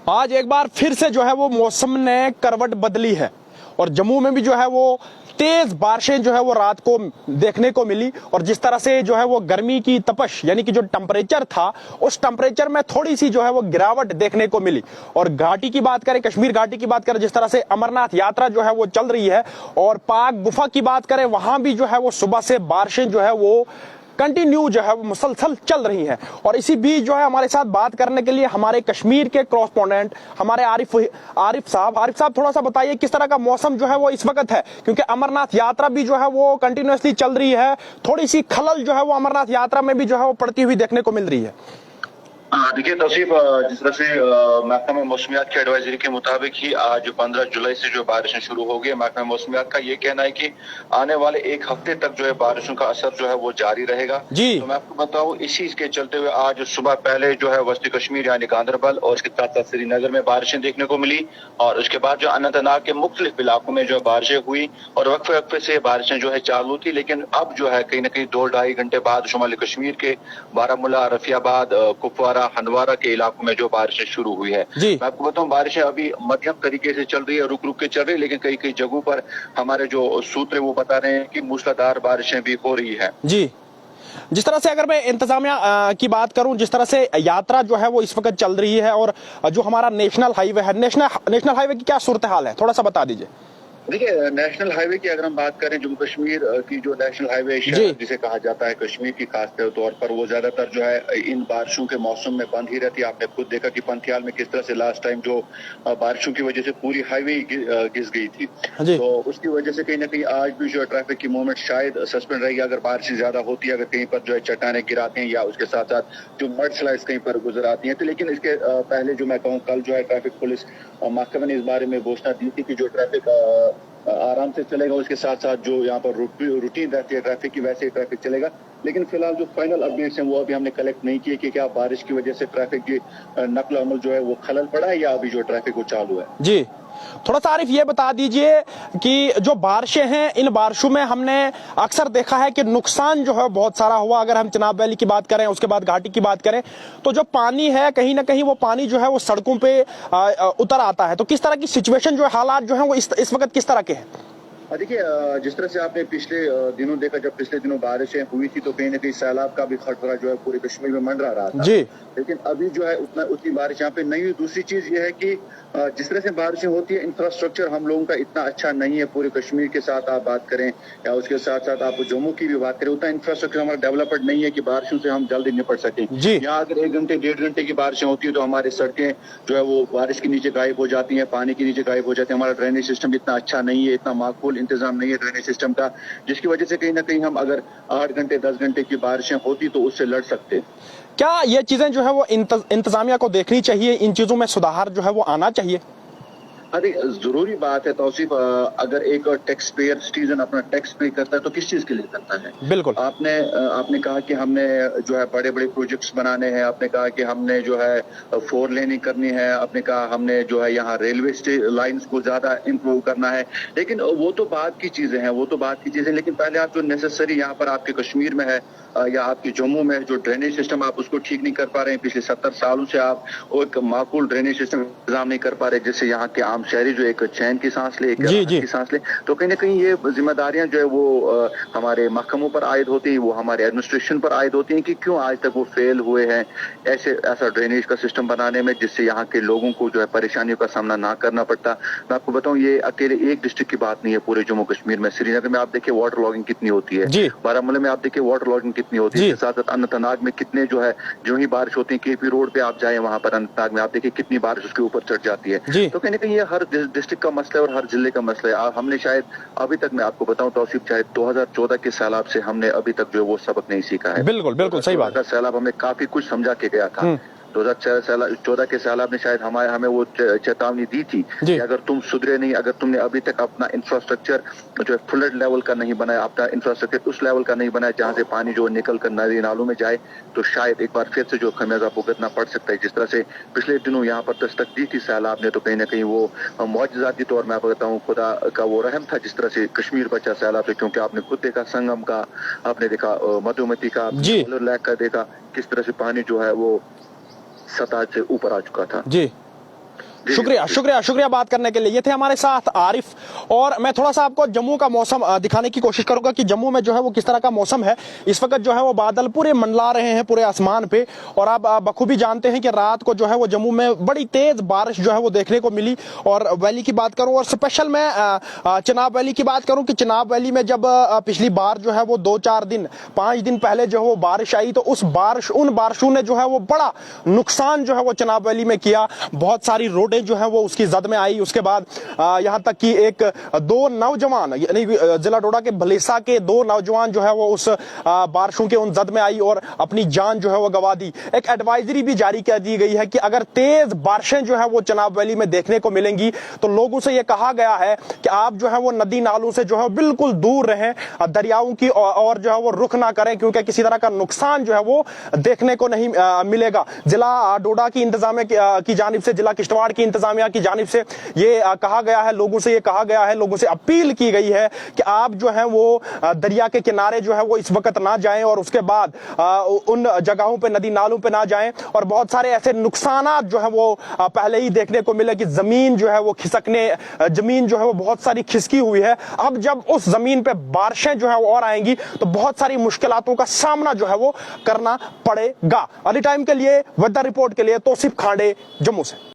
आज एक बार फिर से जो है वो मौसम ने करवट बदली है और जम्मू में भी जो है वो तेज बारिशें जो है वो रात को देखने को मिली। और जिस तरह से जो है वो गर्मी की तपश यानी कि जो टेम्परेचर था उस टेम्परेचर में थोड़ी सी जो है वो गिरावट देखने को मिली। और घाटी की बात करें, कश्मीर घाटी की बात करें, जिस तरह से अमरनाथ यात्रा जो है वो चल रही है, और पाक गुफा की बात करें, वहां भी जो है वो सुबह से बारिशें जो है वो कंटिन्यू जो है वो मुसलसल चल रही हैं। और इसी बीच जो है हमारे साथ बात करने के लिए हमारे कश्मीर के कॉरेस्पोंडेंट हमारे आरिफ साहब थोड़ा सा बताइए किस तरह का मौसम जो है वो इस वक्त है, क्योंकि अमरनाथ यात्रा भी जो है वो कंटिन्यूअसली चल रही है। थोड़ी सी खलल जो है वो अमरनाथ यात्रा में भी जो है वो पड़ती हुई देखने को मिल रही है। देखिए तौसीफ, जिस तरह से महकमा मौसमियात की एडवाइजरी के मुताबिक ही आज 15 जुलाई से जो बारिशें शुरू हो गई। महकमा मौसमियात का ये कहना है कि आने वाले एक हफ्ते तक जो है बारिशों का असर जो है वो जारी रहेगा जी। तो मैं आपको बताऊं, इसी के चलते हुए आज सुबह पहले जो है वस्ती कश्मीर यानी गांधरबल और इसके साथ साथ श्रीनगर में बारिशें देखने को मिली, और उसके बाद जो अनंतनाग के मुख्तलिफ इलाकों में जो बारिशें हुई और वक्फे वक्फे से बारिशें जो है चालू थी। लेकिन अब जो है कहीं ना कहीं 2-2.5 घंटे बाद शुमाली कश्मीर के बारामूला, रफियाबाद, कुपवारा, हंदवारा के इलाकों में जो बारिशें शुरू हुई है। मैं आपको बताऊं, बारिशें अभी मध्यम तरीके से चल रही है, रुक रुक के चल रही है, लेकिन कई कई जगहों पर हमारे जो सूत्र वो बता रहे हैं कि मूसलाधार बारिशें भी हो रही है। जी, जिस तरह से अगर मैं इंतजामिया की बात करूं, जिस तरह से यात्रा जो है वो इस वक्त चल रही है, और जो हमारा नेशनल हाईवे है, नेशनल हाईवे की क्या सूरत हाल है, थोड़ा सा बता दीजिए। देखिए, नेशनल हाईवे की अगर हम बात करें, जम्मू कश्मीर की जो नेशनल हाईवे जिसे कहा जाता है कश्मीर की खास तौर पर, वो ज्यादातर जो है इन बारिशों के मौसम में बंद ही रहती है। आपने खुद देखा कि पंथियाल में किस तरह से लास्ट टाइम जो बारिशों की वजह से पूरी हाईवे घिस गई थी, तो उसकी वजह से कहीं ना कहीं आज भी जो है ट्रैफिक की मूवमेंट शायद सस्पेंड रहेगी अगर बारिश ज्यादा होती है, अगर कहीं पर जो है चट्टाने गिराते हैं या उसके साथ साथ जो मड स्लाइड्स कहीं पर गुजर आती हैं। तो लेकिन इसके पहले जो मैं कहूँ, कल जो है ट्रैफिक पुलिस महकमे ने इस बारे में घोषणा दी थी कि जो ट्रैफिक आराम से चलेगा, उसके साथ साथ जो यहाँ पर रूटीन रहती है ट्रैफिक की, वैसे ही ट्रैफिक चलेगा। लेकिन फिलहाल जो फाइनल अपडेट्स हैं वो अभी हमने कलेक्ट नहीं किए कि क्या बारिश की वजह से ट्रैफिक की नकल अमल जो है वो खलल पड़ा है या अभी जो ट्रैफिक वो चालू है। जी, थोड़ा सा आरिफ ये बता दीजिए कि जो बारिशें हैं, इन बारिशों में हमने अक्सर देखा है कि नुकसान जो है बहुत सारा हुआ। अगर हम चिनाब वैली की बात करें, उसके बाद घाटी की बात करें, तो जो पानी है कहीं ना कहीं वो पानी जो है वो सड़कों पे उतर आता है। तो किस तरह की सिचुएशन जो है, हालात जो है वो इस वक्त किस तरह के हैं? देखिए, जिस तरह से आपने पिछले दिनों देखा, जब पिछले दिनों बारिशें हुई थी तो कहीं ना कहीं सैलाब का भी खतरा जो है पूरे कश्मीर में मंडरा रहा था जी। लेकिन अभी जो है उतनी बारिश यहाँ पे नहीं हुई। दूसरी चीज ये है कि जिस तरह से बारिशें होती है, इंफ्रास्ट्रक्चर हम लोगों का इतना अच्छा नहीं है। पूरे कश्मीर के साथ आप बात करें या उसके साथ साथ आप जम्मू की भी बात करें, उतना इंफ्रास्ट्रक्चर हमारा डेवलपड नहीं है कि बारिशों से हम जल्दी निपट सकें। यहाँ अगर 1 घंटे 1.5 घंटे की बारिशें होती है तो हमारी सड़कें जो है वो बारिश के नीचे गायब हो जाती है, पानी के नीचे गायब हो जाती है। हमारा ड्रेनेज सिस्टम इतना अच्छा नहीं है, इतना माकूल इंतजाम नहीं है ड्रेनेज सिस्टम का, जिसकी वजह से कहीं ना कहीं हम अगर 8 घंटे 10 घंटे की बारिशें होती तो उससे लड़ सकते। क्या ये चीजें जो है वो इंतजामिया को देखनी चाहिए, इन चीजों में सुधार जो है वो आना चाहिए? अरे जरूरी बात है तौसीफ, अगर एक टैक्स पेयर सिटीजन अपना टैक्स पे करता है तो किस चीज के लिए करता है? बिल्कुल। आपने कहा कि हमने जो है बड़े बड़े प्रोजेक्ट्स बनाने हैं, आपने कहा कि हमने जो है 4 लेनिंग करनी है, आपने कहा हमने जो है यहाँ रेलवे लाइंस को ज्यादा इम्प्रूव करना है, लेकिन वो तो बात की चीजें हैं, लेकिन पहले आप जो नेसेसरी यहाँ पर आपके कश्मीर में है या आपके जम्मू में जो ड्रेनेज सिस्टम आप उसको ठीक नहीं कर पा रहे हैं। पिछले 70 सालों से आप एक माकूल ड्रेनेज सिस्टम इंतजाम नहीं कर पा रहे, जिससे यहाँ के आम शहरी जो एक चैन की सांस ले, एक राहत की सांस ले। तो कहीं ना कहीं ये जिम्मेदारियां जो है वो हमारे महकमों पर आयद होती है, वो हमारे एडमिनिस्ट्रेशन पर आयद होती है कि क्यों आज तक वो फेल हुए हैं ऐसा ड्रेनेज का सिस्टम बनाने में, जिससे यहाँ के लोगों को जो है परेशानियों का सामना ना करना पड़ता। मैं आपको बताऊं, ये अकेले एक डिस्ट्रिक्ट की बात नहीं है, पूरे जम्मू कश्मीर में। श्रीनगर में आप देखिए वाटर लॉगिंग कितनी होती है, बारामूला में आप देखिए वाटर लॉगिंग कितनी होती है, साथ साथ अनंतनाग में कितने जो है जो ही बारिश होती है, केपी रोड पे आप जाए वहां पर अनंतनाग में आप देखिए कितनी बारिश उसके ऊपर चढ़ जाती है। तो कहीं ना कहीं ये हर डिस्ट्रिक्ट का मसला है और हर जिले का मसला है। हमने शायद अभी तक, मैं आपको बताऊं तौसीफ, शायद 2014 के सैलाब से हमने अभी तक जो है वो सबक नहीं सीखा है। बिल्कुल सही बात है। सैलाब हमें काफी कुछ समझा के गया था। 2014 के सैलाब ने शायद हमें वो चेतावनी दी थी कि अगर तुम सुधरे नहीं, अगर तुमने अभी तक अपना इंफ्रास्ट्रक्चर जो है फ्लड लेवल का नहीं बनाया, अपना इंफ्रास्ट्रक्चर उस लेवल का नहीं बनाया जहां से पानी जो निकल कर नदी नालों में जाए, तो शायद एक बार फिर से जो खमियाजा भुगतना पड़ सकता है। जिस तरह से पिछले दिनों यहाँ पर दस्तक दी थी सैलाब ने, तो कहीं ना कहीं वो मौजूदाती तौर में बताऊँ खुदा का वो रहम था जिस तरह से कश्मीर बचा सैलाब से। क्योंकि आपने खुद देखा संगम का, आपने देखा मधुमती का, लेक का देखा, किस तरह से पानी जो है वो सतह से ऊपर आ चुका था। शुक्रिया शुक्रिया शुक्रिया बात करने के लिए। ये थे हमारे साथ आरिफ। और मैं थोड़ा सा आपको जम्मू का मौसम दिखाने की कोशिश करूंगा कि जम्मू में जो है वो किस तरह का मौसम है। इस वक्त जो है वो बादल पूरे मंडला रहे हैं पूरे आसमान पे, और आप बखूबी जानते हैं कि रात को जो है वो जम्मू में बड़ी तेज बारिश जो है वो देखने को मिली। और वैली की बात करूं, और स्पेशल मैं चिनाब वैली की बात करूं कि चिनाब वैली में जब पिछली बार जो है वो 2-4 दिन 5 दिन पहले जो है वो बारिश आई, तो उन बारिशों ने जो है वो बड़ा नुकसान जो है वो चिनाब वैली में किया। बहुत सारी रोडें जो है वो उसकी जद में आई। उसके बाद यहां तक कि 2 नौजवान यानी जिला डोडा के भलेसा के 2 नौजवान जो है वो उस बारिशों के उन जद में आई और अपनी जान जो है वो गवा दी। एक एडवाइजरी भी जारी कर दी गई है कि अगर तेज बारिशें जो है वो चिनाब वैली में देखने को मिलेंगी तो लोगों से यह कहा गया है कि आप जो है वो नदी नालों से जो है बिल्कुल दूर रहें, दरियाओं की और जो है वो रुख ना करें, क्योंकि किसी तरह का नुकसान जो है वो देखने को नहीं मिलेगा। जिला डोडा की इंतजामिया की जानिब से, जिला किश्तवाड़ की इंतजामिया की जानिब से ये कहा गया है, लोगों से ये कहा गया है, लोगों से अपील की गई है कि आप जो है वो दरिया के किनारे जो है वो इस वक्त ना जाएं, और उसके बाद उन जगहों पे नदी नालों पे ना जाएं। और बहुत सारे ऐसे नुकसानात जो है वो पहले ही देखने को मिले कि जमीन जो है वो खिसकने, जमीन जो है वो बहुत सारी खिसकी हुई है। अब जब उस जमीन पे बारिशें जो है वो और आएंगी तो बहुत सारी मुश्किलातों का सामना जो है वो करना पड़ेगा। अर्ली टाइम के लिए वेदर रिपोर्ट के लिए तौसीफ खांडे, जम्मू से।